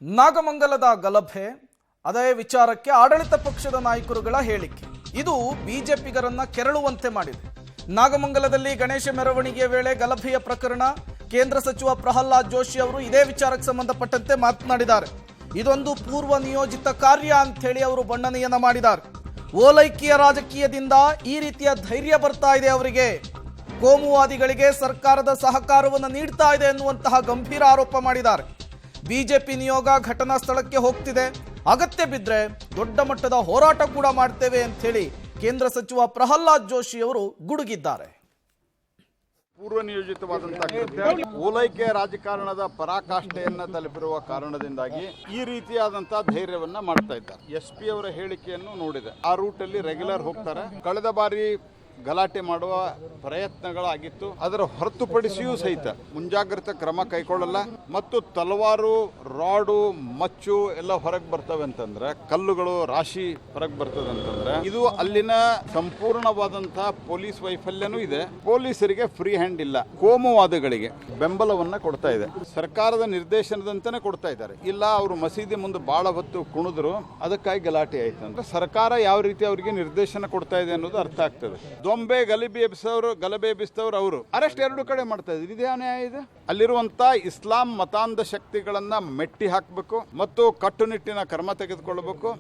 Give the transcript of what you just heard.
ನಾಗಮಂಗಲದ ಗಲಭೆ, ಅದೇ ವಿಚಾರಕ್ಕೆ ಆಡಳಿತ ಪಕ್ಷದ ನಾಯಕರುಗಳ ಹೇಳಿಕೆ ಇದು ಬಿಜೆಪಿಗರನ್ನ ಕೆರಳುವಂತೆ ಮಾಡಿದೆ. ನಾಗಮಂಗಲದಲ್ಲಿ ಗಣೇಶ ಮೆರವಣಿಗೆಯ ವೇಳೆ ಗಲಭೆಯ ಪ್ರಕರಣ, ಕೇಂದ್ರ ಸಚಿವ ಪ್ರಹ್ಲಾದ್ ಜೋಶಿ ಅವರು ಇದೇ ವಿಚಾರಕ್ಕೆ ಸಂಬಂಧಪಟ್ಟಂತೆ ಮಾತನಾಡಿದ್ದಾರೆ. ಇದೊಂದು ಪೂರ್ವ ನಿಯೋಜಿತ ಕಾರ್ಯ ಅಂತ ಹೇಳಿ ಅವರು ಬಣ್ಣನೆಯನ್ನ ಮಾಡಿದ್ದಾರೆ. ಓಲೈಕೆಯ ರಾಜಕೀಯದಿಂದ ಈ ರೀತಿಯ ಧೈರ್ಯ ಬರ್ತಾ ಇದೆ ಅವರಿಗೆ, ಕೋಮುವಾದಿಗಳಿಗೆ ಸರ್ಕಾರದ ಸಹಕಾರವನ್ನು ನೀಡ್ತಾ ಇದೆ ಎನ್ನುವಂತಹ ಗಂಭೀರ ಆರೋಪ ಮಾಡಿದ್ದಾರೆ. ಬಿಜೆಪಿ ನಿಯೋಗ ಘಟನಾ ಸ್ಥಳಕ್ಕೆ ಹೋಗ್ತಿದೆ, ಅಗತ್ಯ ಬಿದ್ದರೆ ದೊಡ್ಡ ಮಟ್ಟದ ಹೋರಾಟ ಕೂಡ ಮಾಡ್ತೇವೆ ಅಂತ ಹೇಳಿ ಕೇಂದ್ರ ಸಚಿವ ಪ್ರಹ್ಲಾದ್ ಜೋಶಿ ಅವರು ಗುಡುಗಿದ್ದಾರೆ. ಪೂರ್ವ ನಿಯೋಜಿತವಾದಂತಹ ಕೃತ್ಯ, ಓಲೈಕೆ ರಾಜಕಾರಣದ ಪರಾಕಾಷ್ಠೆಯನ್ನ ತಲುಪಿರುವ ಕಾರಣದಿಂದಾಗಿ ಈ ರೀತಿಯಾದಂತಹ ಧೈರ್ಯವನ್ನ ಮಾಡ್ತಾ ಇದ್ದಾರೆ. SP ಅವರ ಹೇಳಿಕೆಯನ್ನು ನೋಡಿದೆ, ಆ ರೂಟಲ್ಲಿ ರೆಗ್ಯುಲರ್ ಹೋಗ್ತಾರೆ. ಕಳೆದ ಬಾರಿ ಗಲಾಟೆ ಮಾಡುವ ಪ್ರಯತ್ನಗಳಾಗಿತ್ತು, ಅದರ ಹೊರತುಪಡಿಸಿಯೂ ಸಹಿತ ಮುಂಜಾಗ್ರತಾ ಕ್ರಮ ಕೈಗೊಳ್ಳಲ್ಲ. ಮತ್ತು ತಲವಾರು, ರಾಡು, ಮಚ್ಚು ಎಲ್ಲ ಹೊರಗೆ ಬರ್ತವೆ ಅಂತಂದ್ರೆ, ಕಲ್ಲುಗಳು ರಾಶಿ ಹೊರಗೆ ಬರ್ತದೆ ಅಂತಂದ್ರೆ, ಇದು ಅಲ್ಲಿನ ಸಂಪೂರ್ಣವಾದಂತಹ ಪೊಲೀಸ್ ವೈಫಲ್ಯನೂ ಇದೆ. ಪೊಲೀಸರಿಗೆ ಫ್ರೀ ಹ್ಯಾಂಡ್ ಇಲ್ಲ, ಕೋಮುವಾದಿಗಳಿಗೆ ಬೆಂಬಲವನ್ನ ಕೊಡ್ತಾ ಇದೆ. ಸರ್ಕಾರದ ನಿರ್ದೇಶನದಂತೆಯೇ ಕೊಡ್ತಾ ಇದ್ದಾರೆ. ಇಲ್ಲ ಅವರು ಮಸೀದಿ ಮುಂದೆ ಬಹಳ ಹೊತ್ತು ಕುಣಿದ್ರು, ಅದಕ್ಕಾಗಿ ಗಲಾಟೆ ಆಯ್ತು ಅಂದ್ರೆ ಸರ್ಕಾರ ಯಾವ ರೀತಿ ಅವರಿಗೆ ನಿರ್ದೇಶನ ಕೊಡ್ತಾ ಇದೆ ಅನ್ನೋದು ಅರ್ಥ ಆಗ್ತದೆ. ದೊಂಬೆ ಗಲಭೆ ಎಬ್ಬಿಸ್ತವ್ರು ಅವರು ಅರೆಸ್ಟ್ ಎರಡು ಕಡೆ ಮಾಡ್ತಾ ಇದ್ರು. ಇದೇ ನ್ಯಾಯ ಇದೆ. ಅಲ್ಲಿರುವಂತ ಇಸ್ಲಾಂ ಮತಾಂಧ ಶಕ್ತಿಗಳನ್ನ ಮೆಟ್ಟಿ ಹಾಕಬೇಕು ಮತ್ತು ಕಟ್ಟುನಿಟ್ಟಿನ ಕ್ರಮ ತೆಗೆದುಕೊಳ್ಳಬೇಕು.